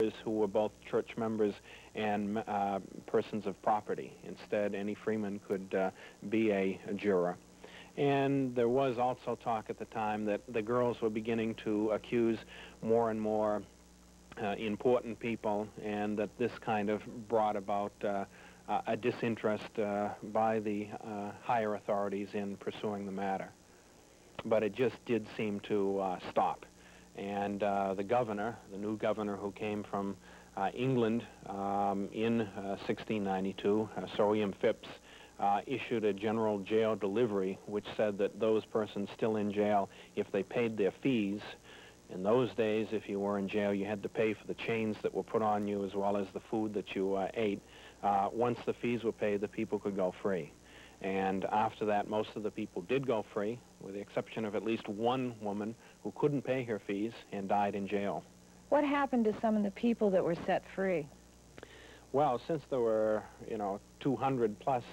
jurors who were both church members and persons of property. Instead, any freeman could be a juror. And there was also talk at the time that the girls were beginning to accuse more and more important people, and that this kind of brought about a disinterest by the higher authorities in pursuing the matter. But it just did seem to stop. And the governor, the new governor who came from England in 1692, Sir William Phipps, issued a general jail delivery which said that those persons still in jail, if they paid their fees, in those days, if you were in jail, you had to pay for the chains that were put on you as well as the food that you ate. Once the fees were paid, the people could go free. And after that, most of the people did go free, with the exception of at least one woman who couldn't pay her fees and died in jail. What happened to some of the people that were set free? Well, since there were, 200 plus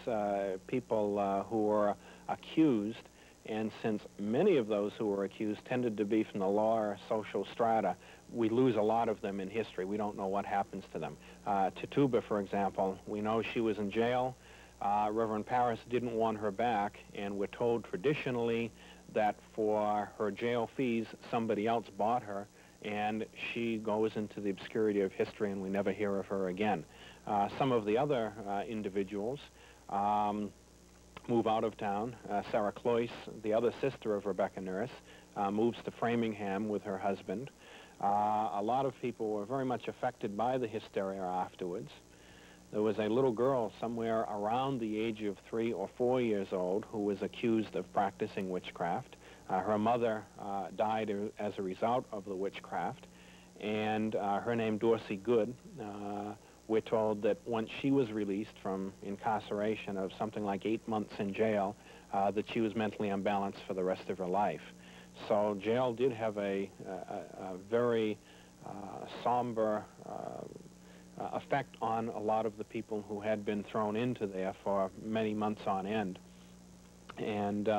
people who were accused, and since many of those who were accused tended to be from the lower social strata, we lose a lot of them in history. We don't know what happens to them. Tituba, for example, we know she was in jail. Reverend Parris didn't want her back, and we're told traditionally that for her jail fees, somebody else bought her, and she goes into the obscurity of history, and we never hear of her again. Some of the other individuals move out of town. Sarah Cloyce, the other sister of Rebecca Nurse, moves to Framingham with her husband. A lot of people were very much affected by the hysteria afterwards. There was a little girl somewhere around the age of 3 or 4 years old who was accused of practicing witchcraft. Her mother died as a result of the witchcraft, and her name Dorsey Good. We're told that once she was released from incarceration of something like 8 months in jail, that she was mentally unbalanced for the rest of her life. So jail did have a very somber effect on a lot of the people who had been thrown into there for many months on end. And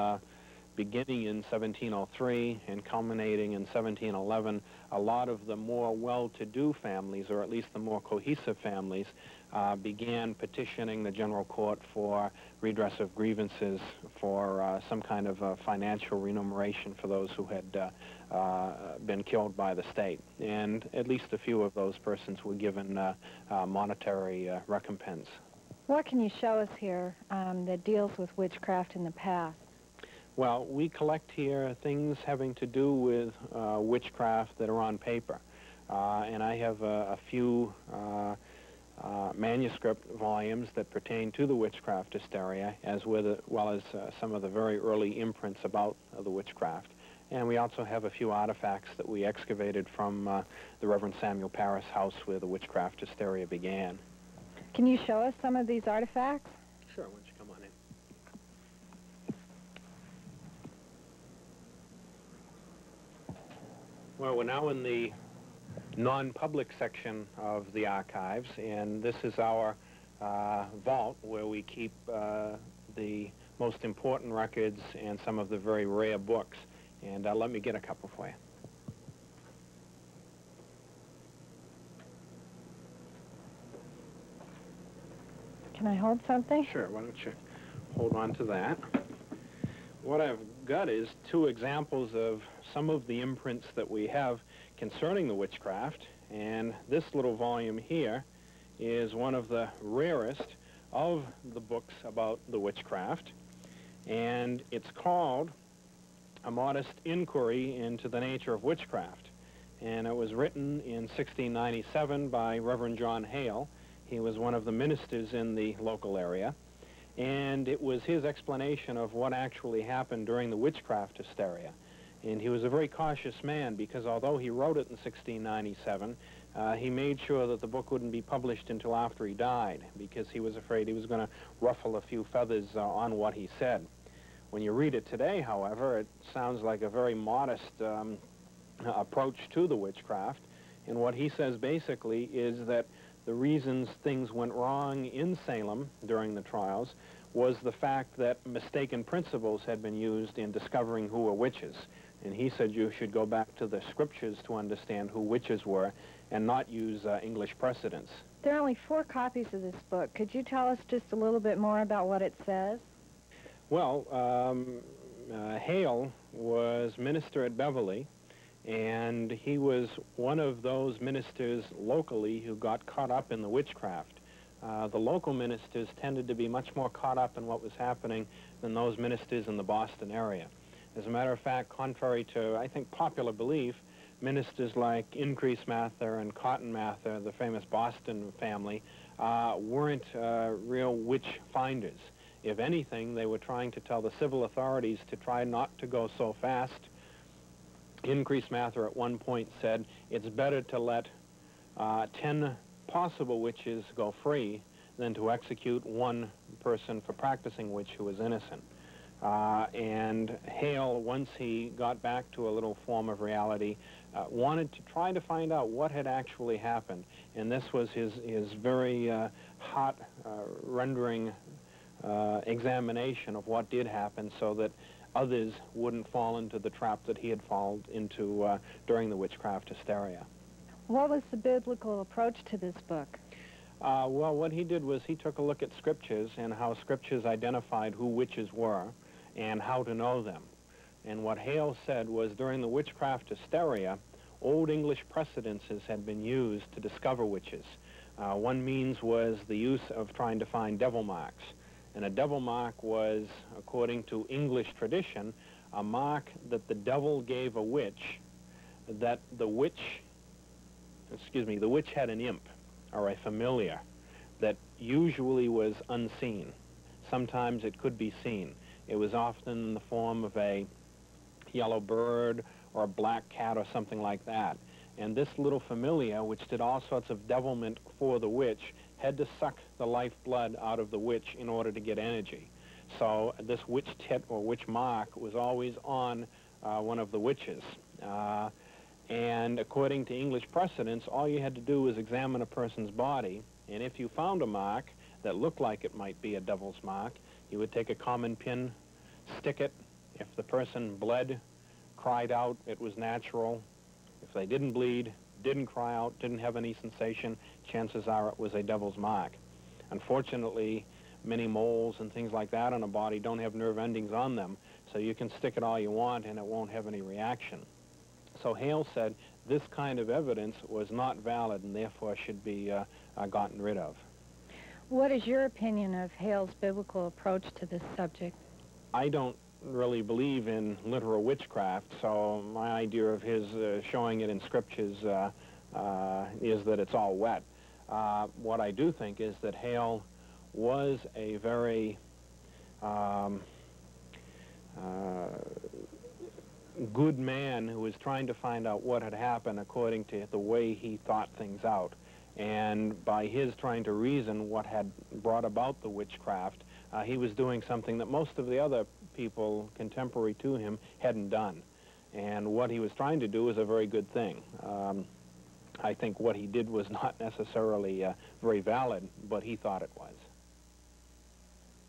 beginning in 1703 and culminating in 1711, a lot of the more well-to-do families, or at least the more cohesive families, began petitioning the general court for redress of grievances, for some kind of financial remuneration for those who had been killed by the state. And at least a few of those persons were given monetary recompense. What can you show us here that deals with witchcraft in the past? Well, we collect here things having to do with witchcraft that are on paper. And I have a few manuscript volumes that pertain to the witchcraft hysteria, as well as some of the very early imprints about the witchcraft. And we also have a few artifacts that we excavated from the Reverend Samuel Parris' house where the witchcraft hysteria began. Can you show us some of these artifacts? Sure, why don't you come on in. Well, we're now in the non-public section of the archives, and this is our vault where we keep the most important records and some of the very rare books. And let me get a couple for you. Can I hold something? Sure, why don't you hold on to that. What I've got is 2 examples of some of the imprints that we have concerning the witchcraft, and this little volume here is one of the rarest of the books about the witchcraft, and it's called A Modest Inquiry into the Nature of Witchcraft, and it was written in 1697 by Reverend John Hale. He was one of the ministers in the local area, and it was his explanation of what actually happened during the witchcraft hysteria. And he was a very cautious man, because although he wrote it in 1697, he made sure that the book wouldn't be published until after he died, because he was afraid he was going to ruffle a few feathers on what he said. When you read it today, however, it sounds like a very modest approach to the witchcraft. And what he says basically is that the reasons things went wrong in Salem during the trials was the fact that mistaken principles had been used in discovering who were witches. And he said you should go back to the scriptures to understand who witches were, and not use English precedents. There are only 4 copies of this book. Could you tell us just a little bit more about what it says? Well, Hale was minister at Beverly, and he was one of those ministers locally who got caught up in the witchcraft. The local ministers tended to be much more caught up in what was happening than those ministers in the Boston area. As a matter of fact, contrary to, I think, popular belief, ministers like Increase Mather and Cotton Mather, the famous Boston family, weren't real witch finders. If anything, they were trying to tell the civil authorities to try not to go so fast. Increase Mather at one point said, it's better to let 10 possible witches go free than to execute one person for practicing witch who was innocent. And Hale, once he got back to a little form of reality, wanted to try to find out what had actually happened. And this was his very hot, rendering examination of what did happen so that others wouldn't fall into the trap that he had fallen into during the witchcraft hysteria. What was the biblical approach to this book? Well, what he did was he took a look at scriptures and how scriptures identified who witches were and how to know them. And what Hale said was during the witchcraft hysteria, Old English precedences had been used to discover witches. One means was the use of trying to find devil marks. And a devil mark was, according to English tradition, a mark that the devil gave a witch, that the witch had an imp, or a familiar, that usually was unseen. Sometimes it could be seen. It was often in the form of a yellow bird or a black cat or something like that. And this little familiar, which did all sorts of devilment for the witch, had to suck the lifeblood out of the witch in order to get energy. So this witch tit or witch mark was always on one of the witches. And according to English precedents, all you had to do was examine a person's body, and if you found a mark that looked like it might be a devil's mark, you would take a common pin, stick it. If the person bled, cried out, it was natural. If they didn't bleed, didn't cry out, didn't have any sensation, chances are it was a devil's mark. Unfortunately, many moles and things like that on a body don't have nerve endings on them, so you can stick it all you want and it won't have any reaction. So Hale said this kind of evidence was not valid and therefore should be gotten rid of. What is your opinion of Hale's biblical approach to this subject? I don't really believe in literal witchcraft, so my idea of his showing it in scriptures is that it's all wet. What I do think is that Hale was a very good man who was trying to find out what had happened according to the way he thought things out. And by his trying to reason what had brought about the witchcraft, he was doing something that most of the other people contemporary to him hadn't done. And what he was trying to do was a very good thing. I think what he did was not necessarily very valid, but he thought it was.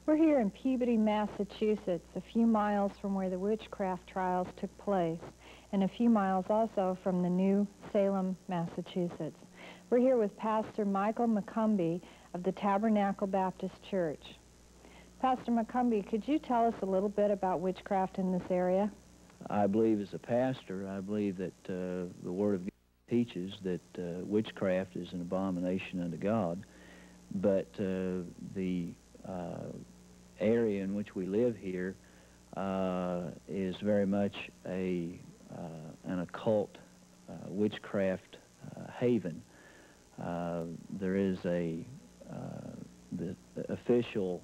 We're here in Peabody, Massachusetts, a few miles from where the witchcraft trials took place, and a few miles also from the New Salem, Massachusetts. We're here with Pastor Michael McCumbee of the Tabernacle Baptist Church. Pastor McCumbee, could you tell us a little bit about witchcraft in this area? I believe as a pastor, I believe that the Word of God teaches that witchcraft is an abomination unto God, but the area in which we live here is very much an occult witchcraft haven. There is the official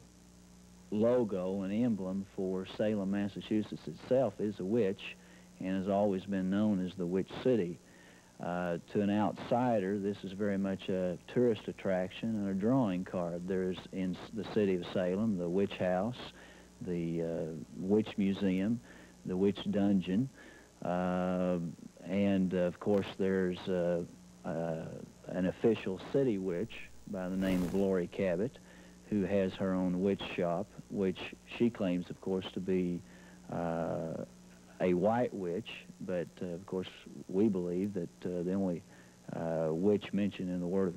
logo and emblem for Salem, Massachusetts itself is a witch and has always been known as the Witch City. To an outsider, this is very much a tourist attraction and a drawing card. There's in the city of Salem the Witch House, the Witch Museum, the Witch Dungeon, and of course there's an official city witch by the name of Lori Cabot, who has her own witch shop, which she claims, of course, to be a white witch, but of course we believe that the only witch mentioned in the Word of